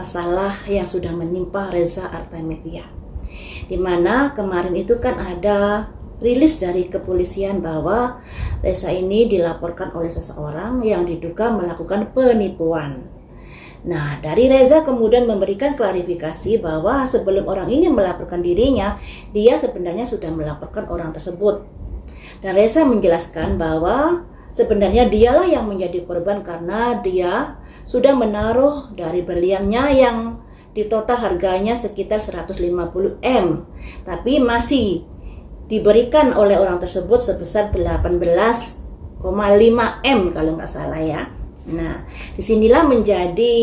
masalah yang sudah menimpa Reza Artamevia. Di mana kemarin itu kan ada rilis dari kepolisian bahwa Reza ini dilaporkan oleh seseorang yang diduga melakukan penipuan. Nah, dari Reza kemudian memberikan klarifikasi bahwa sebelum orang ini melaporkan dirinya, dia sebenarnya sudah melaporkan orang tersebut. Dan Reza menjelaskan bahwa sebenarnya dialah yang menjadi korban karena dia sudah menaruh dari berliannya yang di total harganya sekitar 150 M, tapi masih diberikan oleh orang tersebut sebesar 18,5 M kalau nggak salah ya. Nah, disinilah menjadi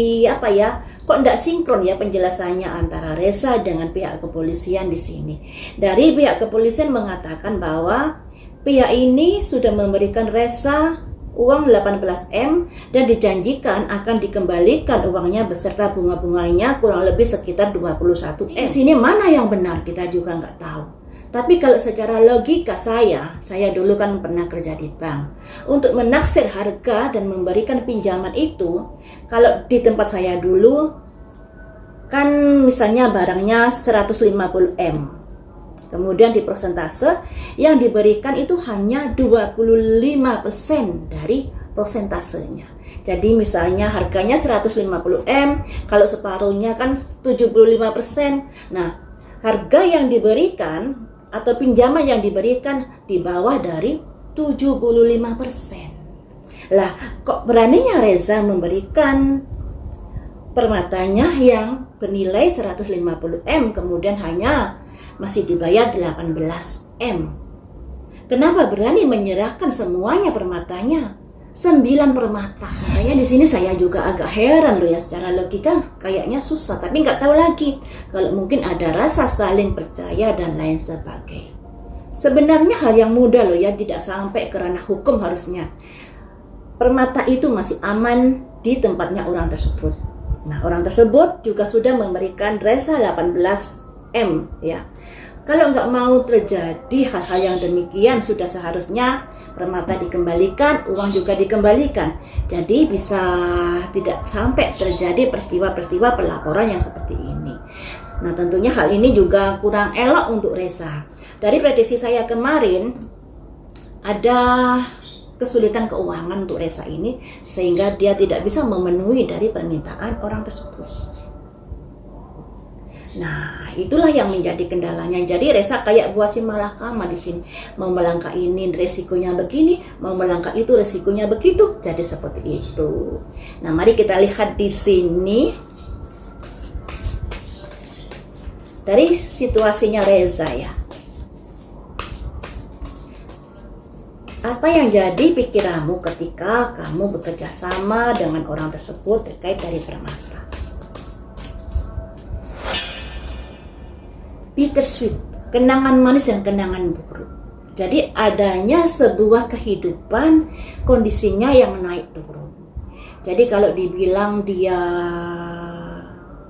kok nggak sinkron ya penjelasannya antara Reza dengan pihak kepolisian di sini. Dari pihak kepolisian mengatakan bahwa pihak ini sudah memberikan Reza uang 18 M dan dijanjikan akan dikembalikan uangnya beserta bunga-bunganya kurang lebih sekitar 21 M. Sini mana yang benar kita juga nggak tahu. Tapi kalau secara logika saya dulu kan pernah kerja di bank. Untuk menaksir harga dan memberikan pinjaman itu, kalau di tempat saya dulu kan misalnya barangnya 150 M. Kemudian di persentase yang diberikan itu hanya 25% dari persentasenya. Jadi misalnya harganya 150 M, kalau separuhnya kan 75%. Nah, harga yang diberikan atau pinjaman yang diberikan di bawah dari 75%. Lah, kok beraninya Reza memberikan permatanya yang bernilai 150 M kemudian hanya masih dibayar 18 M. Kenapa berani menyerahkan semuanya permatanya? 9 permata. Makanya di sini saya juga agak heran loh ya, secara logika kayaknya susah, tapi nggak tahu lagi kalau mungkin ada rasa saling percaya dan lain sebagainya. Sebenarnya hal yang mudah loh ya, tidak sampai ke ranah hukum harusnya. Permata itu masih aman di tempatnya orang tersebut. Nah, orang tersebut juga sudah memberikan Reza 18 M ya. Kalau nggak mau terjadi hal-hal yang demikian, sudah seharusnya permata dikembalikan, uang juga dikembalikan. Jadi bisa tidak sampai terjadi peristiwa-peristiwa pelaporan yang seperti ini. Nah, tentunya hal ini juga kurang elok untuk Reza. Dari prediksi saya kemarin, ada kesulitan keuangan untuk Reza ini sehingga dia tidak bisa memenuhi dari permintaan orang tersebut. Nah, itulah yang menjadi kendalanya. Jadi Reza kayak buah si malakama di sini. Mau melangkah ini resikonya begini, mau melangkah itu resikonya begitu. Jadi seperti itu. Nah, mari kita lihat di sini dari situasinya Reza ya. Apa yang jadi pikiranmu ketika kamu bekerja sama dengan orang tersebut terkait dari permata? Bittersweet, kenangan manis dan kenangan buruk. Jadi adanya sebuah kehidupan kondisinya yang naik turun. Jadi kalau dibilang dia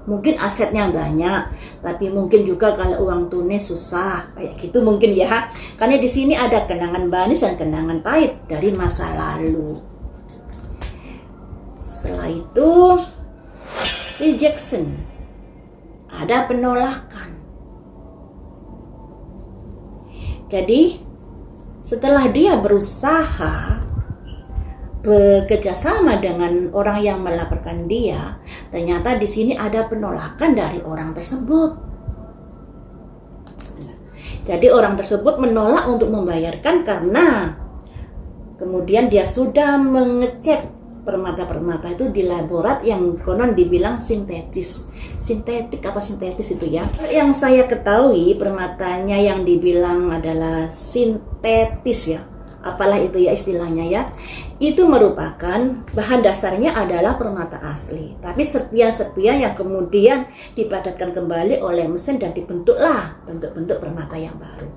mungkin asetnya banyak, tapi mungkin juga kalau uang tunai susah, kayak gitu mungkin ya. Karena di sini ada kenangan manis dan kenangan pahit dari masa lalu. Setelah itu rejection, ada penolakan. Jadi setelah dia berusaha bekerja sama dengan orang yang melaporkan dia, ternyata di sini ada penolakan dari orang tersebut. Jadi orang tersebut menolak untuk membayarkan karena kemudian dia sudah mengecek permata-permata itu di laborat yang konon dibilang sintetis. Sintetik apa sintetis itu ya? Yang saya ketahui permatanya yang dibilang adalah sintetis ya. Apalah itu ya istilahnya ya. Itu merupakan bahan dasarnya adalah permata asli. Tapi serpian-serpian yang kemudian dipadatkan kembali oleh mesin dan dibentuklah bentuk-bentuk permata yang baru.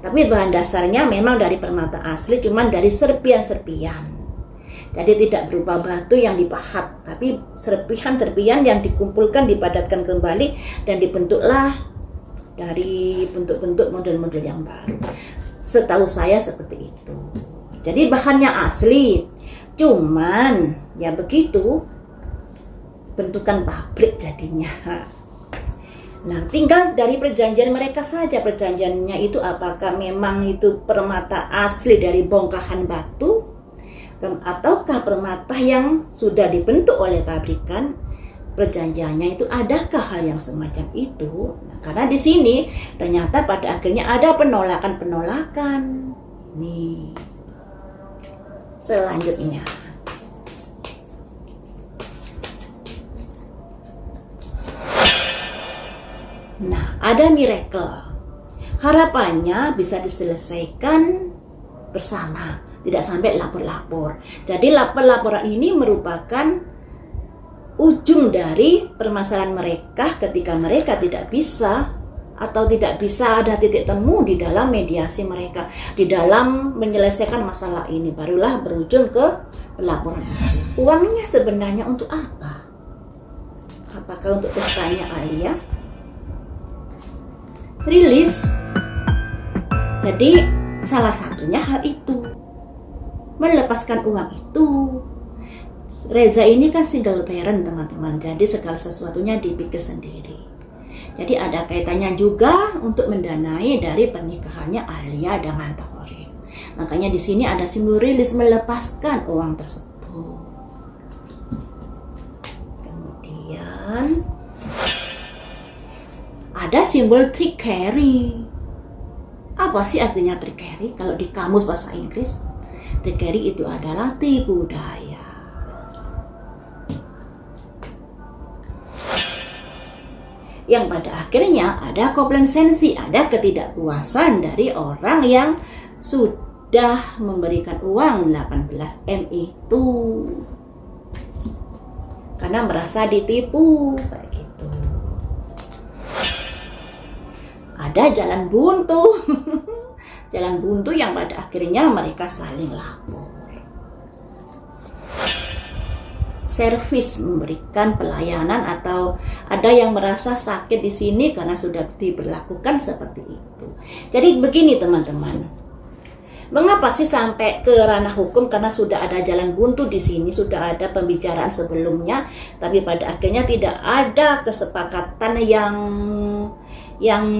Tapi bahan dasarnya memang dari permata asli, cuman dari serpian-serpian. Jadi tidak berupa batu yang dipahat, tapi serpihan-serpian yang dikumpulkan, dipadatkan kembali, dan dibentuklah dari bentuk-bentuk model-model yang baru. Setahu saya seperti itu. Jadi bahannya asli, cuman ya begitu, bentukan pabrik jadinya. Nah, tinggal dari perjanjian mereka saja. Perjanjiannya itu apakah memang itu permata asli dari bongkahan batu, ataukah permata yang sudah dibentuk oleh pabrikan. Perjanjiannya itu adakah hal yang semacam itu? Nah, karena di sini ternyata pada akhirnya ada penolakan. Nih, selanjutnya. Nah, ada miracle. Harapannya bisa diselesaikan bersama, tidak sampai lapor-lapor. Jadi lapor-laporan ini merupakan ujung dari permasalahan mereka ketika mereka tidak bisa atau tidak bisa ada titik temu di dalam mediasi mereka, di dalam menyelesaikan masalah ini, barulah berujung ke pelaporan. Uangnya sebenarnya untuk apa? Apakah untuk pestanya Alia? Rilis. Jadi salah satunya hal itu, melepaskan uang itu. Reza ini kan single parent teman-teman, jadi segala sesuatunya dipikir sendiri. Jadi ada kaitannya juga untuk mendanai dari pernikahannya Alia dengan Thorik. Makanya di sini ada simbol rilis, melepaskan uang tersebut. Kemudian ada simbol trickery. Apa sih artinya trickery? Kalau di kamus bahasa Inggris, trickery itu adalah tipu daya. Yang pada akhirnya ada komplasensi, ada ketidakpuasan dari orang yang sudah memberikan uang 18M itu. Karena merasa ditipu, kayak gitu. Ada jalan buntu. Jalan buntu yang pada akhirnya mereka saling lapor. Servis, memberikan pelayanan, atau ada yang merasa sakit di sini karena sudah diberlakukan seperti itu. Jadi begini teman-teman, mengapa sih sampai ke ranah hukum? Karena sudah ada jalan buntu di sini, sudah ada pembicaraan sebelumnya, tapi pada akhirnya tidak ada kesepakatan yang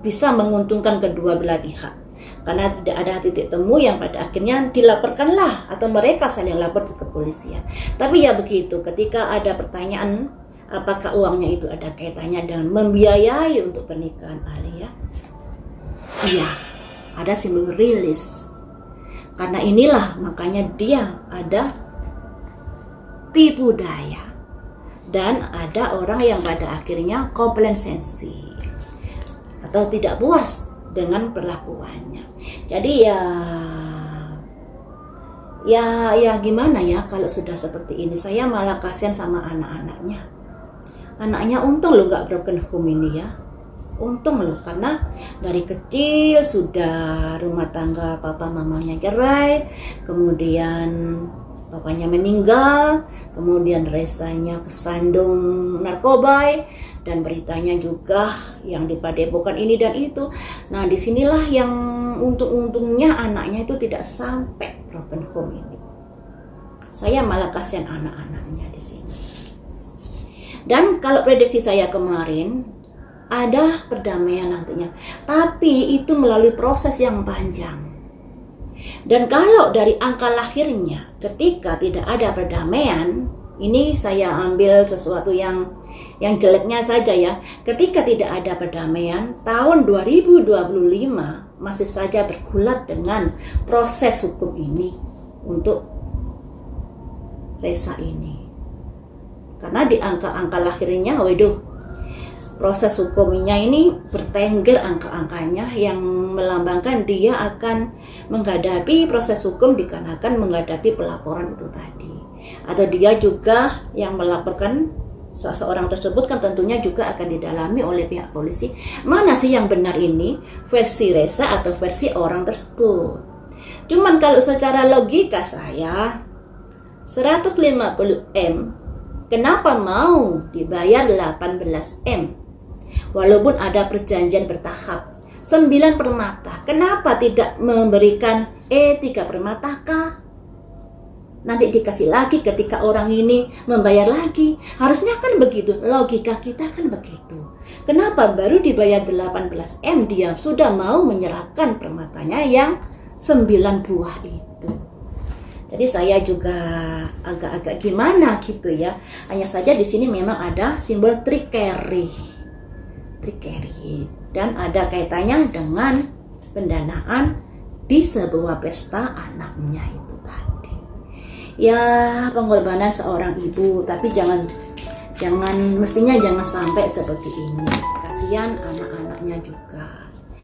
bisa menguntungkan kedua belah pihak. Karena tidak ada titik temu yang pada akhirnya dilaporkanlah atau mereka saling lapor ke kepolisian. Tapi ya begitu, ketika ada pertanyaan apakah uangnya itu ada kaitannya dengan membiayai untuk pernikahan Alia? Iya, ada simbol rilis. Karena inilah makanya dia ada tipu daya. Dan ada orang yang pada akhirnya komplasensi atau tidak puas dengan perlakuannya. Jadi ya gimana ya kalau sudah seperti ini. Saya malah kasihan sama anak-anaknya. Anaknya untung loh nggak broken home ini ya. Untung loh, karena dari kecil sudah rumah tangga papa mamanya cerai, kemudian bapaknya meninggal, kemudian Rezanya kesandung narkoba, dan beritanya juga yang di Padepokan ini dan itu. Nah, disinilah yang untung-untungnya anaknya itu tidak sampai broken home ini. Saya malah kasihan anak-anaknya di sini. Dan kalau prediksi saya kemarin, ada perdamaian nantinya, tapi itu melalui proses yang panjang. Dan kalau dari angka lahirnya, ketika tidak ada perdamaian, ini saya ambil sesuatu yang jeleknya saja ya. Ketika tidak ada perdamaian, tahun 2025 masih saja bergulat dengan proses hukum ini untuk Reza ini. Karena di angka-angka lahirnya, waduh, proses hukumnya ini bertengger angka-angkanya yang melambangkan dia akan menghadapi proses hukum dikarenakan menghadapi pelaporan itu tadi. Atau dia juga yang melaporkan seseorang tersebut kan tentunya juga akan didalami oleh pihak polisi. Mana sih yang benar ini? Versi Reza atau versi orang tersebut? Cuman kalau secara logika saya, 150M kenapa mau dibayar 18M? Walaupun ada perjanjian bertahap 9 permata, kenapa tidak memberikan 3 permata kah? nanti dikasih lagi ketika orang ini membayar lagi. Harusnya kan begitu, logika kita kan begitu. Kenapa baru dibayar 18M dia sudah mau menyerahkan permatanya yang 9 buah itu? Jadi saya juga agak-agak gimana gitu ya. Hanya saja di sini memang ada simbol trickery. Dan ada kaitannya dengan pendanaan di sebuah pesta anaknya itu tadi. Ya, pengorbanan seorang ibu, tapi mestinya jangan sampai seperti ini. Kasihan anak-anaknya juga.